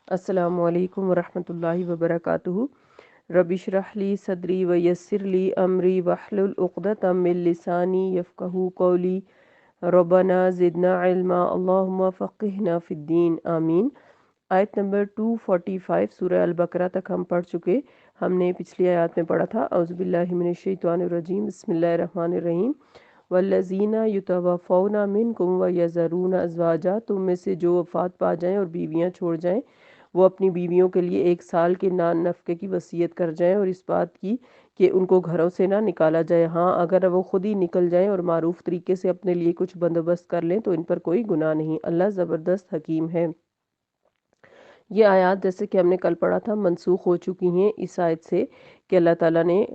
السلام علیکم ورحمۃ اللہ وبرکاتہ۔ رب اشرح لی صدری ویسر لی امری واحلل عقدۃ من لسانی یفقہوا قولی۔ ربنا زدنا علما اللہم فقہنا فی الدین آمین۔ آیت نمبر 245 سورہ البقرہ تک ہم پڑھ چکے۔ ہم نے پچھلی آیات میں پڑھا تھا اعوذ باللہ من الشیطان الرجیم بسم اللہ الرحمن الرحیم والذین یتوفون منکم ویذرون ازواجا، تم میں سے جو وفات پا جائیں اور بیویاں چھوڑ جائیں وہ اپنی بیویوں کے لیے 1 سال کے نان نفقے کی وصیت کر جائیں اور اس بات کی کہ ان کو گھروں سے نہ نکالا جائے، ہاں اگر وہ خود ہی نکل جائیں اور معروف طریقے سے اپنے لیے کچھ بندوبست کر لیں تو ان پر کوئی گناہ نہیں، اللہ زبردست حکیم ہے۔ یہ آیات جیسے کہ ہم نے کل پڑھا تھا منسوخ ہو چکی ہیں اس آیت سے کہ اللہ تعالیٰ نے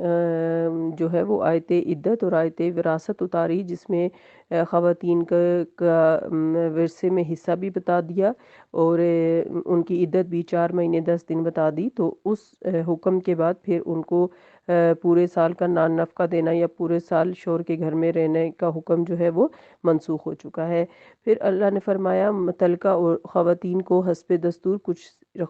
جو ہے وہ آیت عدت اور آیت وراثت اتاری، جس میں خواتین کا ورثے میں حصہ بھی بتا دیا اور ان کی عدت بھی 4 مہینے 10 دن بتا دی۔ تو اس حکم کے بعد پھر ان کو پورے سال کا نان نفقہ دینا یا پورے سال شوہر کے گھر میں رہنے کا حکم جو ہے وہ منسوخ ہو چکا ہے۔ پھر اللہ نے فرمایا متعلقہ اور خواتین کو حسب دستور کچھ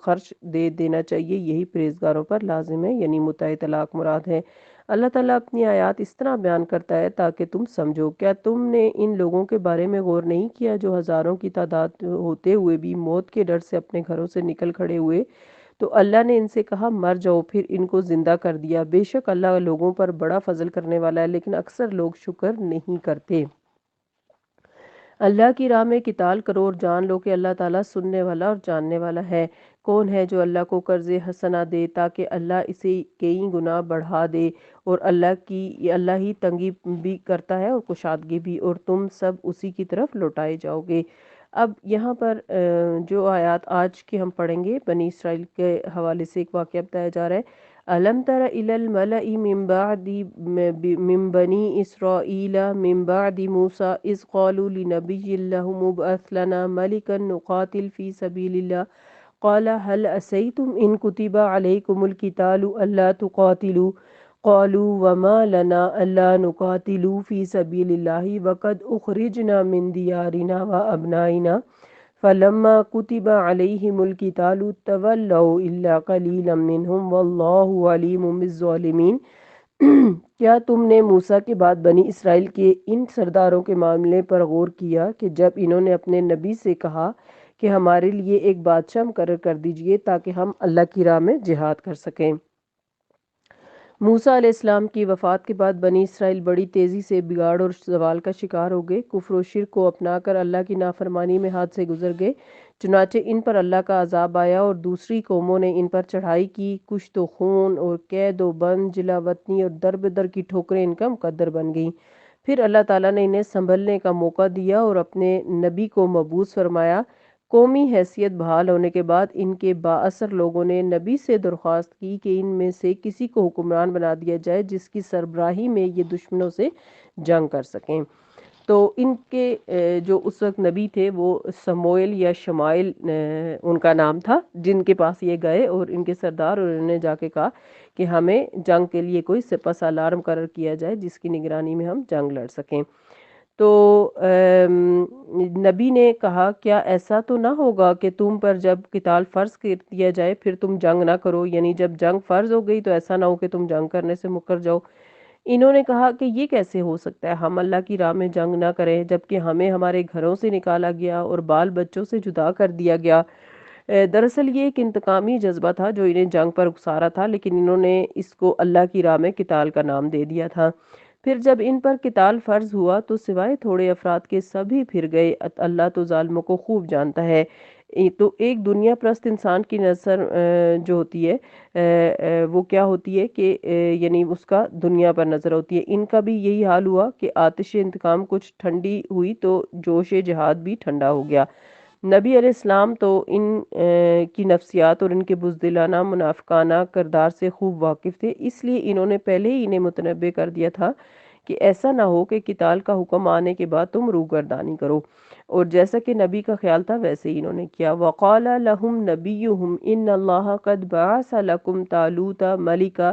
خرچ دے دینا چاہیے، یہی پرہیزگاروں پر لازم ہے، یعنی متع طلاق مراد ہے۔ اللہ تعالیٰ اپنی آیات اس طرح بیان کرتا ہے تاکہ تم سمجھو، کیا تم نے ان لوگوں کے بارے میں غور نہیں کیا جو ہزاروں کی تعداد ہوتے ہوئے بھی موت کے ڈر سے اپنے گھروں سے نکل کھڑے ہوئے؟ تو اللہ نے ان سے کہا مر جاؤ، پھر ان کو زندہ کر دیا۔ بے شک اللہ لوگوں پر بڑا فضل کرنے والا ہے، لیکن اکثر لوگ شکر نہیں کرتے۔ اللہ کی راہ میں قتال کرو اور جان لو کہ اللہ تعالیٰ سننے والا اور جاننے والا ہے۔ کون ہے جو اللہ کو قرض حسنہ دے تاکہ اللہ اسے کئی گنا بڑھا دے، اور اللہ ہی تنگی بھی کرتا ہے اور کشادگی بھی، اور تم سب اسی کی طرف لوٹائے جاؤ گے۔ اب یہاں پر جو آیات آج کے ہم پڑھیں گے بنی اسرائیل کے حوالے سے ایک واقعہ بتایا جا رہا ہے۔ أَلَمْ تَرَ إِلَى الْمَلَإِ مِنْ بَنِي إِسْرَائِيلَ مِنْ بَعْدِ مُوسَى إِذْ قَالُوا لِنَبِيٍّ لَهُ ابْعَثْ لَنَا مَلِكًا نُقَاتِلْ فِي سَبِيلِ اللَّهِ قَالَ هَلْ عَسَيْتُمْ إِنْ كُتِبَ عَلَيْكُمُ الْقِتَالُ أَلَّا تُقَاتِلُوا قَالُوا وَمَا لَنَا أَلَّا نُقَاتِلَ فِي سَبِيلِ اللَّهِ وَقَدْ أُخْرِجْنَا مِنْ دِيَارِنَا وَأَبْنَائِنَا فَلَمَّا كُتِبَ عَلَيْهِمُ الْقِتَالُ تَوَلَّوْا إِلَّا قَلِيلًا مِّنْهُمْ وَاللَّهُ عَلِيمٌ بِالظَّالِمِينَ۔ کیا تم نے موسیٰ کے بعد بنی اسرائیل کے ان سرداروں کے معاملے پر غور کیا کہ جب انہوں نے اپنے نبی سے کہا کہ ہمارے لیے ایک بادشاہ مقرر کر دیجئے تاکہ ہم اللہ کی راہ میں جہاد کر سکیں۔ موسیٰ علیہ السلام کی وفات کے بعد بنی اسرائیل بڑی تیزی سے بگاڑ اور زوال کا شکار ہو گئے، کفر و شرک کو اپنا کر اللہ کی نافرمانی میں حد سے گزر گئے، چنانچہ ان پر اللہ کا عذاب آیا اور دوسری قوموں نے ان پر چڑھائی کی، کشت و خون اور قید و بند، جلا وطنی اور در بدر کی ٹھوکریں ان کا مقدر بن گئیں۔ پھر اللہ تعالیٰ نے انہیں سنبھلنے کا موقع دیا اور اپنے نبی کو مبعوث فرمایا۔ قومی حیثیت بحال ہونے کے بعد ان کے بااثر لوگوں نے نبی سے درخواست کی کہ ان میں سے کسی کو حکمران بنا دیا جائے جس کی سربراہی میں یہ دشمنوں سے جنگ کر سکیں۔ تو ان کے جو اس وقت نبی تھے وہ سموئیل یا شمائل ان کا نام تھا، جن کے پاس یہ گئے اور ان کے سردار، اور انہوں نے جا کے کہا کہ ہمیں جنگ کے لیے کوئی سپہ سالار مقرر کیا جائے جس کی نگرانی میں ہم جنگ لڑ سکیں۔ تو نبی نے کہا کیا ایسا تو نہ ہوگا کہ تم پر جب قتال فرض کر دیا جائے پھر تم جنگ نہ کرو، یعنی جب جنگ فرض ہو گئی تو ایسا نہ ہو کہ تم جنگ کرنے سے مکر جاؤ۔ انہوں نے کہا کہ یہ کیسے ہو سکتا ہے، ہم اللہ کی راہ میں جنگ نہ کریں جبکہ ہمیں ہمارے گھروں سے نکالا گیا اور بال بچوں سے جدا کر دیا گیا۔ دراصل یہ ایک انتقامی جذبہ تھا جو انہیں جنگ پر اکسا رہا تھا، لیکن انہوں نے اس کو اللہ کی راہ میں قتال کا نام دے دیا تھا۔ پھر جب ان پر قتال فرض ہوا تو سوائے تھوڑے افراد کے سبھی پھر گئے۔ اللہ تو ظالموں کو خوب جانتا ہے۔ تو ایک دنیا پرست انسان کی نظر جو ہوتی ہے وہ کیا ہوتی ہے کہ یعنی اس کا دنیا پر نظر ہوتی ہے۔ ان کا بھی یہی حال ہوا کہ آتش انتقام کچھ ٹھنڈی ہوئی تو جوش جہاد بھی ٹھنڈا ہو گیا۔ نبی علیہ السلام تو ان کی نفسیات اور ان کے بزدلانہ منافقانہ کردار سے خوب واقف تھے، اس لیے انہوں نے پہلے ہی انہیں متنبع کر دیا تھا کہ ایسا نہ ہو کہ قتال کا حکم آنے کے بعد تم روگردانی کرو، اور جیسا کہ نبی کا خیال تھا ویسے ہی انہوں نے کیا۔ وَقَالَ لَهُمْ نَبِيُّهُمْ إِنَّ اللَّهَ قَدْ بَعَثَ لَكُمْ طَالُوتَ مَلِكًا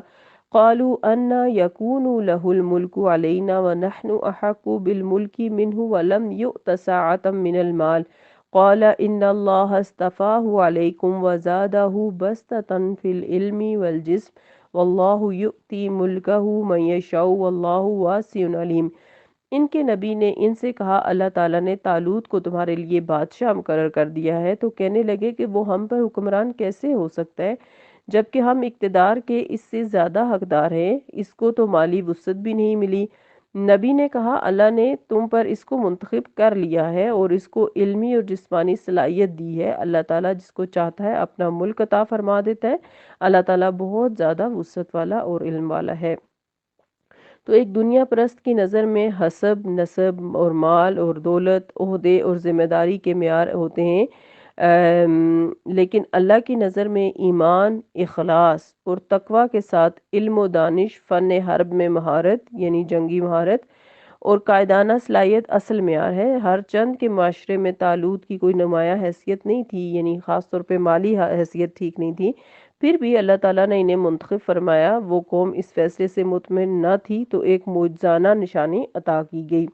قَالُوا أَنَّىٰ يَكُونُ لَهُ الْمُلْكُ عَلَيْنَا وَنَحْنُ أَحَقُّ بِالْمُلْكِ مِنْهُ وَلَمْ يُؤْتَ سَاعَةً مِنَ الْمَالِ قال ان اللہ اصطفاہ علیکم وزادہ بسطۃ فی العلم والجسم واللہ یؤتی ملکہ من یشاء واللہ واسع علیم۔ ان کے نبی نے ان سے کہا اللہ تعالیٰ نے طالوت کو تمہارے لیے بادشاہ مقرر کر دیا ہے، تو کہنے لگے کہ وہ ہم پر حکمران کیسے ہو سکتا ہے جبکہ ہم اقتدار کے اس سے زیادہ حقدار ہیں، اس کو تو مالی وسعت بھی نہیں ملی۔ نبی نے کہا اللہ نے تم پر اس کو منتخب کر لیا ہے اور اس کو علمی اور جسمانی صلاحیت دی ہے، اللہ تعالیٰ جس کو چاہتا ہے اپنا ملک عطا فرما دیتا ہے، اللہ تعالیٰ بہت زیادہ وسعت والا اور علم والا ہے۔ تو ایک دنیا پرست کی نظر میں حسب، نسب اور مال اور دولت، عہدے اور ذمہ داری کے معیار ہوتے ہیں، لیکن اللہ کی نظر میں ایمان، اخلاص اور تقوی کے ساتھ علم و دانش، فن حرب میں مہارت یعنی جنگی مہارت اور قائدانہ صلاحیت اصل معیار ہے۔ ہر چند کے معاشرے میں طالوت کی کوئی نمایاں حیثیت نہیں تھی، یعنی خاص طور پہ مالی حیثیت ٹھیک نہیں تھی، پھر بھی اللہ تعالیٰ نے انہیں منتخب فرمایا۔ وہ قوم اس فیصلے سے مطمئن نہ تھی تو ایک معجزانہ نشانی عطا کی گئی۔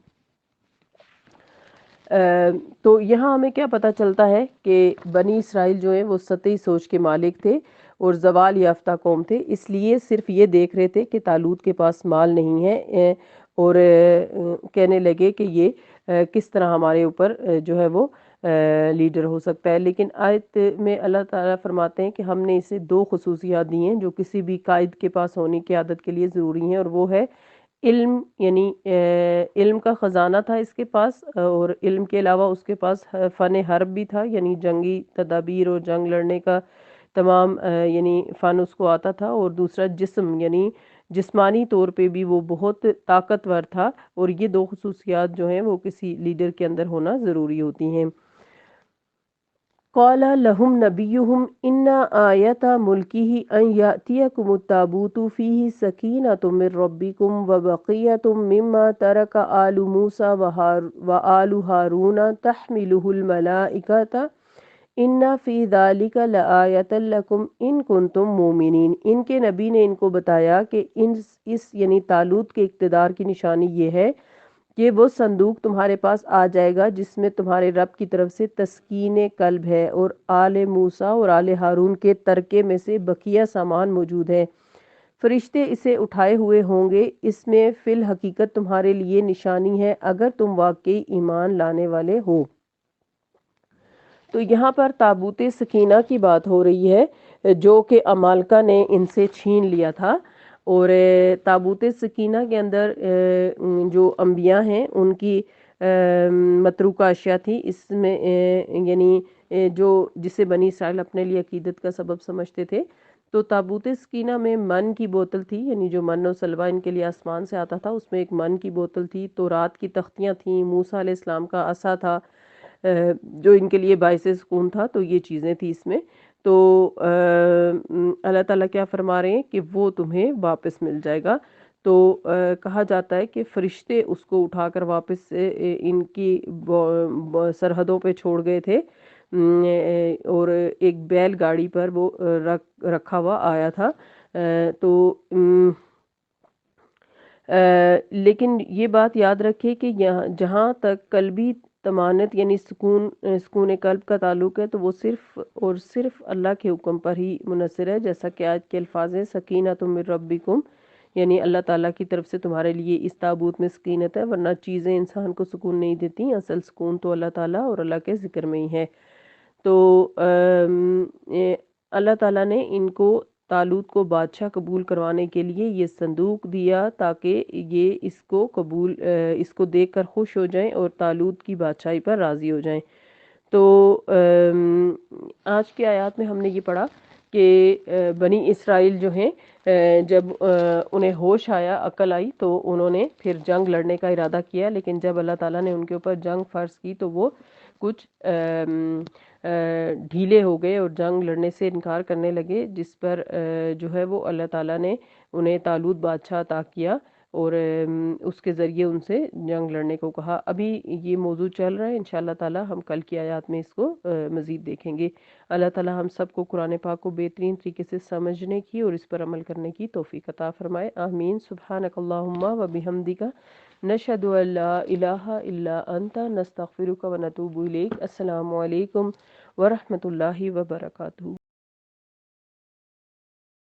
تو یہاں ہمیں کیا پتہ چلتا ہے کہ بنی اسرائیل جو ہیں وہ سطحی سوچ کے مالک تھے اور زوال یافتہ قوم تھے، اس لیے صرف یہ دیکھ رہے تھے کہ طالوت کے پاس مال نہیں ہے، اور کہنے لگے کہ یہ کس طرح ہمارے اوپر جو ہے وہ لیڈر ہو سکتا ہے۔ لیکن آیت میں اللہ تعالیٰ فرماتے ہیں کہ ہم نے اسے دو خصوصیات دی ہیں جو کسی بھی قائد کے پاس ہونے کی عادت کے لیے ضروری ہیں، اور وہ ہے علم، یعنی علم کا خزانہ تھا اس کے پاس، اور علم کے علاوہ اس کے پاس فن حرب بھی تھا، یعنی جنگی تدابیر اور جنگ لڑنے کا تمام یعنی فن اس کو آتا تھا، اور دوسرا جسم، یعنی جسمانی طور پہ بھی وہ بہت طاقتور تھا، اور یہ دو خصوصیات جو ہیں وہ کسی لیڈر کے اندر ہونا ضروری ہوتی ہیں۔ قال لهم نبيهم إن آية ملكه أن يأتيكم التابوت فيه سكينة من ربكم وبقية مما ترك آل موسى وآل هارون تحمله الملائكة إن في ذلك لآية لكم إن كنتم مؤمنين۔ ان کے نبی نے ان کو بتایا کہ اس یعنی طالوت کے اقتدار کی نشانی یہ ہے کہ وہ صندوق تمہارے پاس آ جائے گا جس میں تمہارے رب کی طرف سے تسکین قلب ہے، اور آل موسیٰ اور آل ہارون کے ترکے میں سے بقیہ سامان موجود ہے، فرشتے اسے اٹھائے ہوئے ہوں گے، اس میں فی الحقیقت تمہارے لیے نشانی ہے اگر تم واقعی ایمان لانے والے ہو۔ تو یہاں پر تابوت سکینہ کی بات ہو رہی ہے جو کہ عمالقہ نے ان سے چھین لیا تھا، اور تابوت سکینہ کے اندر جو انبیاء ہیں ان کی متروکہ اشیاء تھی، اس میں یعنی جو جسے بنی اسرائیل اپنے لیے عقیدت کا سبب سمجھتے تھے، تو تابوت سکینہ میں من کی بوتل تھی، یعنی جو من و سلوہ ان کے لیے آسمان سے آتا تھا، اس میں ایک من کی بوتل تھی، تورات کی تختیاں تھیں، موسیٰ علیہ السلام کا عصا تھا جو ان کے لیے باعث سکون تھا، تو یہ چیزیں تھی اس میں۔ تو اللہ تعالیٰ کیا فرما رہے ہیں کہ وہ تمہیں واپس مل جائے گا۔ تو کہا جاتا ہے کہ فرشتے اس کو اٹھا کر واپس ان کی سرحدوں پہ چھوڑ گئے تھے، اور ایک بیل گاڑی پر وہ رکھا ہوا آیا تھا۔ تو لیکن یہ بات یاد رکھے کہ جہاں تک قلبی طمانت یعنی سکون قلب کا تعلق ہے تو وہ صرف اور صرف اللہ کے حکم پر ہی منحصر ہے، جیسا کہ آیت کے الفاظ ہیں سکینۃ من ربکم، یعنی اللہ تعالیٰ کی طرف سے تمہارے لیے اس تابوت میں سکینت ہے، ورنہ چیزیں انسان کو سکون نہیں دیتی، اصل سکون تو اللہ تعالیٰ اور اللہ کے ذکر میں ہی ہے۔ تو اللہ تعالیٰ نے ان کو طالوت کو بادشاہ قبول کروانے کے لیے یہ صندوق دیا تاکہ یہ اس کو دیکھ کر خوش ہو جائیں اور طالوت کی بادشاہی پر راضی ہو جائیں۔ تو آج کی آیات میں ہم نے یہ پڑھا کہ بنی اسرائیل جو ہیں جب انہیں ہوش آیا، عقل آئی، تو انہوں نے پھر جنگ لڑنے کا ارادہ کیا، لیکن جب اللہ تعالیٰ نے ان کے اوپر جنگ فرض کی تو وہ کچھ ڈھیلے ہو گئے اور جنگ لڑنے سے انکار کرنے لگے، جس پر جو ہے وہ اللہ تعالیٰ نے انہیں طالوت بادشاہ عطا کیا، اور اس کے ذریعے ان سے جنگ لڑنے کو کہا۔ ابھی یہ موضوع چل رہا ہے، انشاءاللہ تعالی ہم کل کی آیات میں اس کو مزید دیکھیں گے۔ اللہ تعالی ہم سب کو قرآن پاک کو بہترین طریقے سے سمجھنے کی اور اس پر عمل کرنے کی توفیق عطا فرمائے، آمین۔ سبحانک اللہم و بحمدک، نشہد ان لا الہ الا انت، نستغفرک و نتوب الیک۔ السلام علیکم ورحمۃ اللہ وبرکاتہ۔